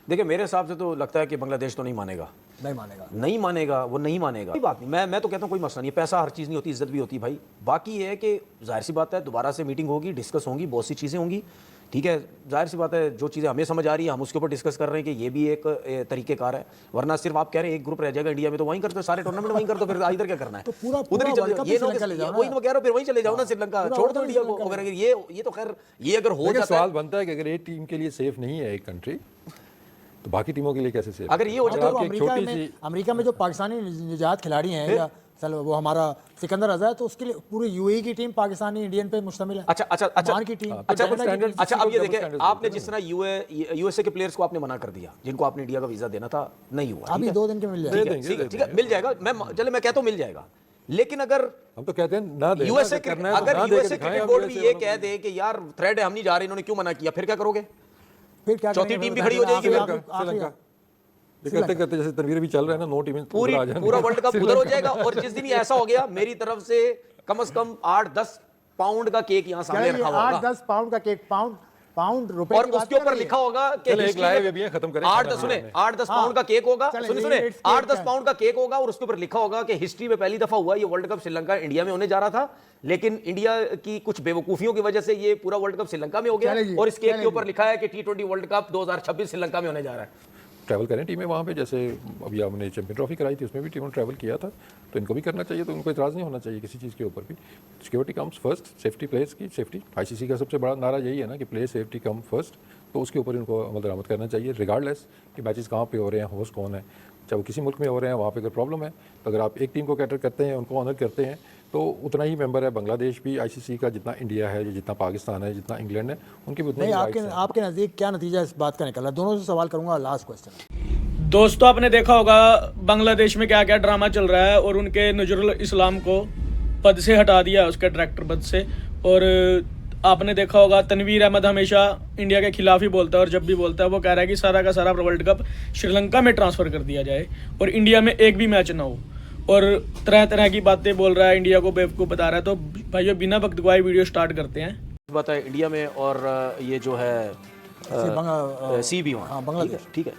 देखिए मेरे हिसाब से तो लगता है कि बांग्लादेश तो नहीं मानेगा, वो नहीं मानेगा। कोई बात नहीं, मैं तो कहता हूँ कोई मसला नहीं, पैसा हर चीज़ नहीं होती, इज्जत भी होती भाई। बाकी ये है कि जाहिर सी बात है दोबारा से मीटिंग होगी, डिस्कस होंगी, बहुत सी चीज़ें होंगी, ठीक है। जाहिर सी बात है जो चीज़ें हमें समझ आ रही है हम उसके ऊपर डिस्कस कर रहे हैं कि ये भी एक तरीक़ेकार है। वरना सिर्फ आप कह रहे हैं एक ग्रुप रह जाएगा इंडिया में तो वहीं करते हो, सारे टूर्नामेंट वहीं करते हो, फिर इधर क्या करना है? उधर ही चले जाओ, ये वही तो कह रहा हूँ, फिर वहीं चले जाओ ना, श्रीलंका छोड़ दो इंडिया को। अगर ये तो खैर ये अगर हो जाता सवाल बनता है कि अगर एक टीम के लिए सेफ नहीं है एक कंट्री तो बाकी टीमों के लिए कैसे सेफ? अगर ये हो जाता तो अमेरिका में जो पाकिस्तानी निजात खिलाड़ी हैं या चल वो हमारा सिकंदर रजा है तो उसके लिए पूरी यूएई की टीम पाकिस्तानी इंडियन पे मुश्तमिल है। अच्छा की टीम अच्छा अब ये देखें, आपने जिस तरह यूएसए के प्लेयर्स को आपने मना कर दिया जिनको आपने इंडिया का वीजा देना था, नहीं हुआ, अभी 2 दिन के मिल जाएगा, ठीक है मिल जाएगा। मैं कहता हूँ मिल जाएगा, लेकिन अगर हम तो कहते हैं ना दे, यूएसए क्रिकेट बोर्ड भी ये कह दे कि यार थ्रेड है हम नहीं जा रहे, इन्होंने क्यों मना किया, फिर क्या करोगे? फिर क्या चौथी टीम भी खड़ी हो जाएगी, श्रीलंका करते करते जैसे तनवीर भी चल रहा है ना, 9 टीमें पूरा वर्ल्ड कप उधर हो जाएगा। और जिस दिन ये ऐसा हो गया, मेरी तरफ से कम 8-10 पाउंड का केक यहाँ सामने रखा होगा, 8-10 पाउंड का केक, पाउंड रुपए और उसके ऊपर लिखा होगा कि 8-10 पाउंड का केक होगा, सुने 8-10 पाउंड का केक होगा, और उसके ऊपर लिखा होगा कि हिस्ट्री में पहली दफा हुआ ये वर्ल्ड कप श्रीलंका इंडिया में होने जा रहा था, लेकिन इंडिया की कुछ बेवकूफियों की वजह से ये पूरा वर्ल्ड कप श्रीलंका में हो गया, और इस केक के ऊपर लिखा है कि T20 वर्ल्ड कप 2026 श्रीलंका में होने जा रहा है। ट्रैवल करें टीमें वहाँ पे, जैसे अभी हमने चैंपियन ट्रॉफी कराई थी उसमें भी टीमों ने ट्रैवल किया था, तो इनको भी करना चाहिए, तो उनको इतराज़ नहीं होना चाहिए किसी चीज़ के ऊपर भी। Security comes first, safety players की सेफ्टी, आईसीसी का सबसे बड़ा नारा यही है ना कि प्लेयर सेफ्टी कम फर्स्ट, तो उसके ऊपर इनको अमल दरामद करना चाहिए, रिगार्डलेस कि मैचेस कहाँ पे हो रहे हैं, होस्ट कौन है, चाहे वो किसी मुल्क में हो रहे हैं, वहाँ पे अगर प्रॉब्लम है तो अगर आप एक टीम को कैटर करते हैं, उनको ऑनर करते हैं, तो उतना ही मेंबर है बांग्लादेश भी आईसीसी का, जितना इंडिया है, जितना पाकिस्तान है, जितना इंग्लैंड है, उनके भी उतने। आपके नज़दीक क्या नतीजा इस बात का निकला? दोनों से सवाल करूंगा, लास्ट क्वेश्चन। दोस्तों आपने देखा होगा बांग्लादेश में क्या क्या ड्रामा चल रहा है, और उनके नजरुल इस्लाम को पद से हटा दिया, उसके डायरेक्टर पद से। और आपने देखा होगा तनवीर अहमद हमेशा इंडिया के खिलाफ ही बोलता है, और जब भी बोलता है वो कह रहा है कि सारा का सारा वर्ल्ड कप श्रीलंका में ट्रांसफ़र कर दिया जाए और इंडिया में एक भी मैच ना हो, और तरह तरह की बातें बोल रहा है, इंडिया को बेवकूफ़ बता रहा है। तो भाइयों बिना वक्त गवाए वीडियो स्टार्ट करते हैं। बात है इंडिया में, और ये जो है सी भी वहाँ बांग्लादेश, ठीक है।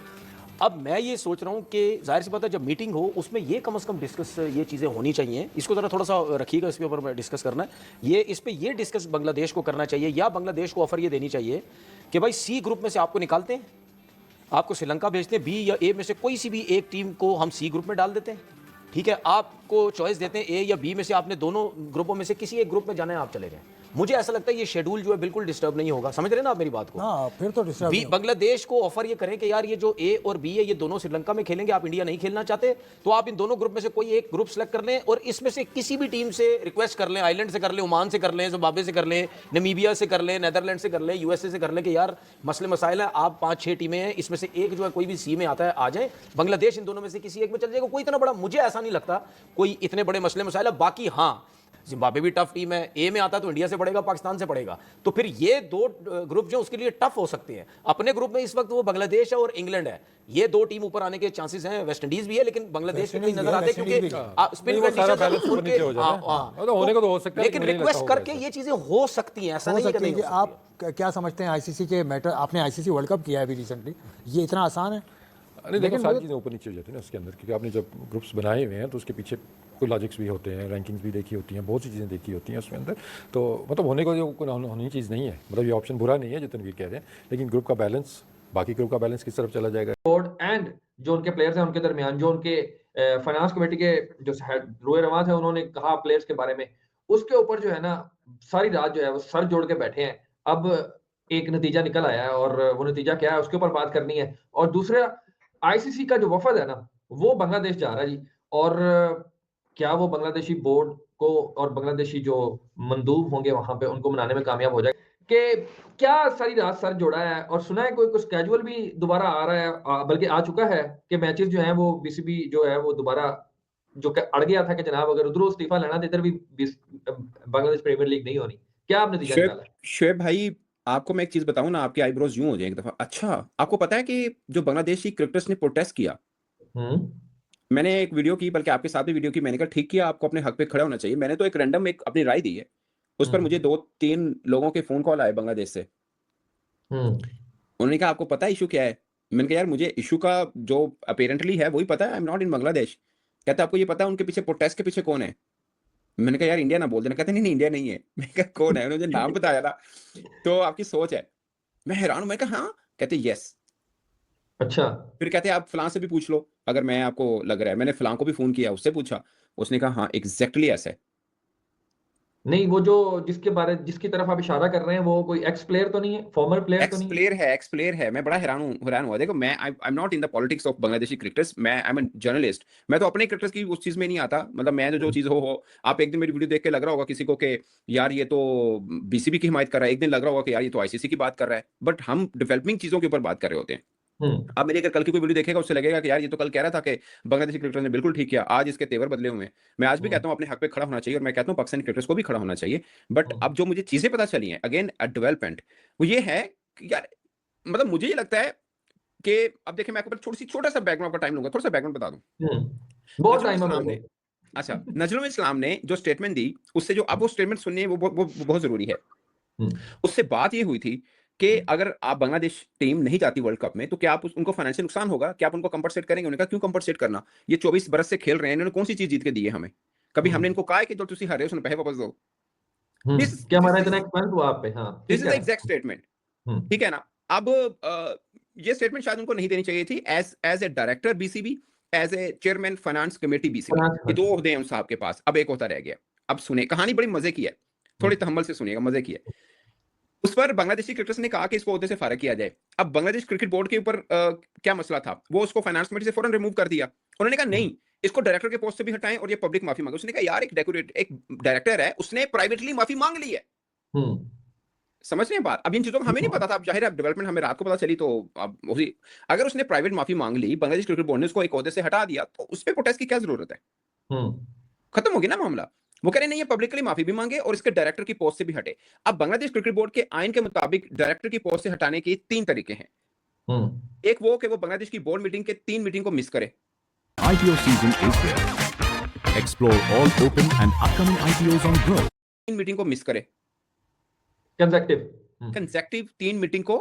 अब मैं ये सोच रहा हूँ कि जाहिर सी बात है जब मीटिंग हो उसमें ये कम से कम डिस्कस ये चीज़ें होनी चाहिए। इसको ज़रा थोड़ा सा रखिएगा, इसके ऊपर डिस्कस करना है, ये इस पे ये डिस्कस बांग्लादेश को करना चाहिए, या बांग्लादेश को ऑफर ये देनी चाहिए कि भाई सी ग्रुप में से आपको निकालते हैं, आपको श्रीलंका भेजते हैं, बी या ए में से कोई सी भी एक टीम को हम सी ग्रुप में डाल देते हैं, ठीक है। आपको चॉइस देते हैं ए या बी में से, आपने दोनों ग्रुपों में से किसी एक ग्रुप में जाना है, आप चले जाएं। मुझे ऐसा लगता है ये शेड्यूल जो है बिल्कुल डिस्टर्ब नहीं होगा, समझ रहे हैं ना आप मेरी बात को? हाँ, फिर तो डिस्टर्ब। बांग्लादेश को ऑफर ये करें कि यार ये जो ए और बी है ये दोनों श्रीलंका में खेलेंगे, आप इंडिया नहीं खेलना चाहते तो आप इन दोनों ग्रुप में से कोई एक ग्रुप सेलेक्ट कर लें, और इसमें से किसी भी टीम से रिक्वेस्ट कर लें, आइलैंड से कर लें, ओमान से कर लें, जिम्बाब्वे से कर लें, नमीबिया से कर लें, नेदरलैंड से कर लें, यूएसए से कर लें कि यार मसले मसाइल है, आप 5-6 टीमें हैं, इसमें से एक जो है कोई भी सी में आता है आ जाए, बांग्लादेश इन दोनों में से किसी एक में चल जाएगा। कोई इतना बड़ा मुझे ऐसा नहीं लगता कोई इतने बड़े मसले मसाइल है। बाकी हाँ, जिम्बाब्वे भी टफ टीम है, ए में आता है तो इंडिया से पड़ेगा, पाकिस्तान से पड़ेगा, तो फिर ये 2 ग्रुप जो उसके लिए टफ हो सकते हैं। अपने ग्रुप में इस वक्त वो बांग्लादेश है और इंग्लैंड है, ये 2 टीम ऊपर आने के चांसेस हैं। वेस्ट इंडीज भी है, लेकिन बांग्लादेश में नजर आते हैं क्योंकि स्पिन कंडीशन होने को तो हो सकता है, लेकिन रिक्वेस्ट करके ये चीजें हो सकती हैं, ऐसा नहीं है कि आप क्या समझते हैं आईसीसी के मैटर? आपने आईसीसी वर्ल्ड कप किया है अभी रिसेंटली, ये इतना आसान है? नहीं, देखो सारी चीज़ें ऊपर नीचे हो जाती है ना उसके अंदर, क्योंकि आपने जब ग्रुप्स बनाए हुए हैं तो उसके पीछे कोई लॉजिक्स भी होते हैं, रैंकिंग्स भी देखी होती हैं, बहुत सी चीज़ें देखी होती हैं उसमें अंदर, तो मतलब होने को जो होनी चीज़ नहीं है, मतलब ये ऑप्शन बुरा नहीं है जो तनवीर कह रहे हैं, लेकिन ग्रुप का बैलेंस, बाकी ग्रुप का बैलेंस किस तरफ चला जाएगा? बोर्ड एंड जो उनके प्लेयर्स हैं उनके दरमियान, जो उनके फाइनेंस कमेटी के जो हेड रोए रवाज है, उन्होंने कहा प्लेयर्स के बारे में, उसके ऊपर जो है ना सारी रात जो है वो सर जोड़ के बैठे हैं। अब एक नतीजा निकल आया है, और वो नतीजा क्या है उसके ऊपर बात करनी है। और दूसरा, आईसीसी का जो वफद है ना वो बांग्लादेश जा रहा है जी, और क्या वो बांग्लादेशी बोर्ड को और बांग्लादेशी जो मंदूब होंगे वहां पे उनको मनाने में कामयाब हो जाए कि क्या सारी रात सर जोड़ा है? और सुना है कोई कुछ कैजुअल भी दोबारा आ रहा है, बल्कि आ चुका है कि मैचेस जो हैं वो बीसीबी जो है वो दोबारा जो अड़ गया था कि जनाब अगर उधरों इस्तीफा लेना तो इधर भी बांग्लादेश प्रीमियर लीग नहीं होनी। क्या आप नतीजा निकाला है? शुएब भाई, आपको मैं एक चीज बताऊं ना, आपके आईब्रोज यूं हो जाए एक दफा। अच्छा, आपको पता है कि जो बांग्लादेशी क्रिकेटर्स ने प्रोटेस्ट किया, मैंने एक वीडियो की, बल्कि आपके साथ भी वीडियो की, मैंने कहा ठीक किया, आपको अपने हक पे खड़ा होना चाहिए। मैंने तो एक रैंडम एक अपनी राय दी है, उस पर मुझे 2-3 लोगों के फोन कॉल आए बांग्लादेश से। उन्होंने कहा आपको पता है इशू क्या है? मैंने कहा यार मुझे इशू का जो अपेरेंटली है वही पता है, I am not in Bangladesh. कहता आपको ये पता है उनके पीछे प्रोटेस्ट के पीछे कौन है? मैंने कहा यार इंडिया ना बोल देना। कहते नहीं नहीं इंडिया नहीं है। मैंने कहा कौन है? उन्होंने मुझे नाम बताया ना, तो आपकी सोच है। मैं हैरान हूं, मैं कहा हाँ। कहते यस। अच्छा, फिर कहते आप फलां से भी पूछ लो अगर मैं आपको लग रहा है। मैंने फलां को भी फोन किया, उससे पूछा, उसने कहा हाँ एग्जैक्टली ऐसा है। नहीं वो जो जिसकी तरफ आप इशारा कर रहे हैं वो कोई एक्स प्लेयर तो नहीं है, फॉर्मर प्लेयर तो नहीं है? एक्स प्लेयर है। मैं बड़ा हैरान हुआ। देखो मैं I am not in the politics of Bangladeshi cricketers, मैं आई एम जर्नलिस्ट। मैं तो अपने क्रिकेटर्स की उस चीज में नहीं आता। मतलब मैं जो चीज हो आप एक दिन मेरी वीडियो देख के लग रहा होगा किसी को कि यार ये तो बीसीबी की हिमायत कर रहा है, एक दिन लग रहा होगा कि यार ये तो आईसीसी की बात कर रहा है। बट हम डेवलपिंग चीजों के ऊपर बात कर रहे होते हैं। अब मेरी अगर कल की कोई वीडियो देखेगा उससे लगेगा कि यार ये तो कल कह रहा था कि बांग्लादेशी क्रिकेटर ने बिल्कुल ठीक किया, आज इसके तेवर बदले हुए हैं। मैं आज भी कहता हूं अपने हक पे खड़ा होना चाहिए, और मैं कहता हूं पाकिस्तानी क्रिकेटर्स को भी खड़ा होना चाहिए। बट अब जो मुझे चीजें पता चली हैं अगेन डेवलपमेंट, वो ये है कि यार मतलब मुझे ये लगता है कि अब देखिए मैं आपको छोटा सा बैकग्राउंड का टाइम लूंगा, थोड़ा सा बैकग्राउंड बता दूं। बहुत नजरुल टाइम है इस्लाम मेरे ने को। अच्छा नजरुल इस्लाम ने जो स्टेटमेंट दी, उससे जो अब वो स्टेटमेंट सुननी है वो बहुत जरूरी है। उससे बात ये हुई थी कि अगर आप बांग्लादेश टीम नहीं जाती वर्ल्ड कप में तो क्या आप उनको फाइनेंशियल नुकसान होगा, क्या आप उनको कंपनसेट करेंगे? उन्होंने कहा क्यों कंपनसेट करना, ये 24 बरस से खेल रहे हैं, इन्होंने कौन सी चीज जीत के दी है हमें? कभी हमने इनको कहा है कि जो तुसी हारे हो उसने पैसे वापस दो? क्या हमारा इतना एक्सपेंस हुआ आप पे? हाँ दिस ठीक इज द है। Exact statement. ठीक है ना? अब ये स्टेटमेंट शायद उनको नहीं देनी चाहिए थी as a director BCB, as a chairman finance committee BCB. ये दो ओहदे हैं उन साहब के पास, अब एक होता रह गया। अब सुने, कहानी बड़ी मजे की है, थोड़ी तहम्मुल से सुनिएगा, मजे की है। उस पर बांग्लादेशी क्रिकेटर्स ने कहा कि इसको ओहदे से फारिग किया जाए। अब बांग्लादेश क्रिकेट बोर्ड के ऊपर क्या मसला था, वो उसको फाइनेंस कमेटी से फौरन रिमूव कर दिया। उन्होंने कहा नहीं, इसको डायरेक्टर के पोस्ट से भी हटाएं और ये पब्लिक माफी मांगे। उसने कहा यार एक डायरेक्टर है, उसने प्राइवेटली माफी मांग ली है। समझ रहे हैं बात? अब इन चीजों का हमें नहीं पता था। अब जाहिर है डेवलपमेंट हमें रात को पता चली, तो अब उसी अगर उसने प्राइवेट माफी मांग ली, बांग्लादेश क्रिकेट बोर्ड ने उसको एक ओहदे से हटा दिया, तो उस पर प्रोटेस्ट की क्या जरूरत है? खत्म हो गया ना मामला। वो कह रहे नहीं, ये पब्लिकली माफी भी मांगे और इसके डायरेक्टर की पोस्ट से भी हटे। अब बांग्लादेश क्रिकेट बोर्ड के आइन के मुताबिक डायरेक्टर की पोस्ट से हटाने के 3 तरीके हैं। एक वो कि वो बांग्लादेश की बोर्ड मीटिंग के 3 मीटिंग को मिस करे। IPO season is here. Explore all open and upcoming IPOs on Grow. 3 meeting को मिस करे, कंसेक्टिव 3 मीटिंग को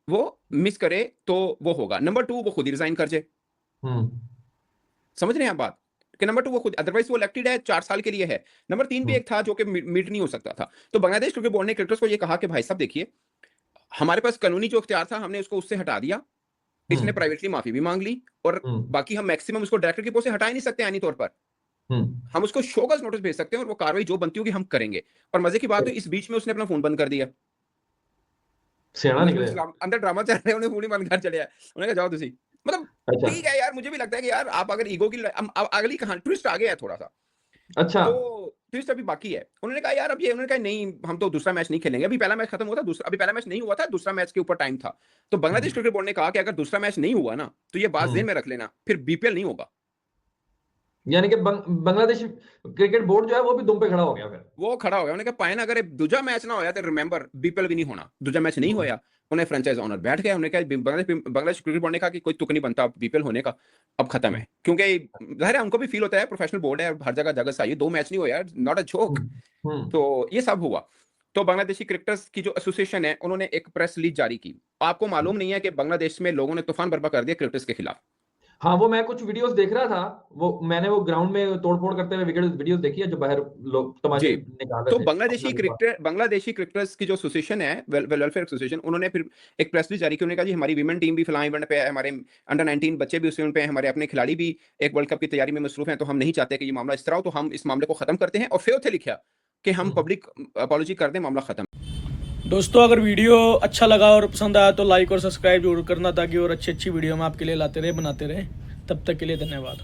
वो मिस करे तो वो होगा। नंबर 2 वो खुद ही रिजाइन कर जाए। समझ रहे हैं आप बात? कि नंबर 2 वो खुद, अदरवाइज वो इलेक्टेड है 4 साल के लिए है। नंबर 3 भी एक था जो कि मीट नहीं हो सकता था। तो बांग्लादेश क्रिकेट बोर्ड ने क्रिकेटर्स को ये कहा कि भाई साहब देखिए, हमारे पास कानूनी जो इख्तियार था हमने उसको उससे हटा दिया, इसने प्राइवेटली माफी भी मांग ली, और बाकी हम मैक्सिमम उसको डायरेक्टर की पोस्ट से हटा ही नहीं सकते आईनी तौर पर। हम उसको शोकस नोटिस भेज सकते हैं और वो कार्रवाई जो बनती होगी हम करेंगे। और मजे की बात है इस बीच में उसने अपना फोन बंद कर दिया। सियाना निकले। अंदर ड्रामा चल रहा है, उन्हें फोन ही बंद कर चले आए। उन्होंने कहा जाओ तुसी। मतलब अच्छा। ठीक है यार, मुझे भी लगता है कि यार आप अगर ईगो की अगली कहानी ट्विस्ट आ गया है थोड़ा सा। अच्छा, तो ट्विस्ट अभी बाकी है। उन्होंने कहा यार अब ये, उन्होंने कहा नहीं हम तो दूसरा मैच नहीं खेलेंगे, अभी पहला मैच खत्म हुआ था, दूसरा अभी पहला मैच नहीं हुआ था, दूसरा मैच के ऊपर टाइम था। तो बांग्लादेश क्रिकेट बोर्ड ने कहा कि अगर दूसरा मैच नहीं हुआ ना तो ये बात ज़हन में रख लेना, फिर बीपीएल नहीं होगा। यानी कि बांग्लादेश क्रिकेट बोर्ड जो है वो भी दुम पे खड़ा हो गया फिर। वो खड़ा हो गया, उन्होंने कहा पाए ना, अगर दूसरा मैच ना होया तो रिमेंबर बीपीएल भी नहीं होना। दूसरा मैच नहीं होया, उन्हें फ्रेंचाइज ऑनर बैठ गया। उन्होंने कहा बांग्लादेश क्रिकेट बोर्ड ने कहा कि कोई तुक नहीं बनता बीपीएल होने का, अब खत्म है। क्योंकि जाहिर है उनको भी फील होता है, प्रोफेशनल बोर्ड है, हर जगह जगह चाहिए, 2 मैच नहीं होया, नॉट अ जोक। तो ये सब हुआ। तो बांग्लादेशी क्रिकेटर्स की जो एसोसिएशन है उन्होंने एक प्रेस रिलीज जारी की। आपको मालूम नहीं है कि बांग्लादेश में लोगों ने तूफान बर्पा कर दिया क्रिकेटर्स के खिलाफ। हाँ, वो मैं कुछ वीडियोस देख रहा था, मैंने वो ग्राउंड में तोड़फोड़ करते हुए वीडियोस देखी है, जो बाहर लोग तमाशे निकाल रहे तो थे। बांग्लादेशी क्रिकेटर्स की जो एसोसिएशन है, वेलफेयर एसोसिएशन, उन्होंने फिर एक प्रेस रिलीज जारी की। उन्होंने कहा जी हमारी वीमेन टीम भी फलां इवेंट पे है, हमारे अंडर 19 बच्चे भी उस इवेंट पे हैं, हमारे अपने खिलाड़ी भी एक वर्ल्ड कप की तैयारी में मसरूफ हैं, तो हम नहीं चाहते कि ये मामला इस तरह हो, तो हम इस मामले को खत्म करते हैं। और फिर उसे लिखा कि हम पब्लिक अपॉलॉजी कर दें, मामला खत्म। दोस्तों अगर वीडियो अच्छा लगा और पसंद आया तो लाइक और सब्सक्राइब जरूर करना, ताकि और अच्छी वीडियो हम आपके लिए लाते रहे, बनाते रहे। तब तक के लिए धन्यवाद।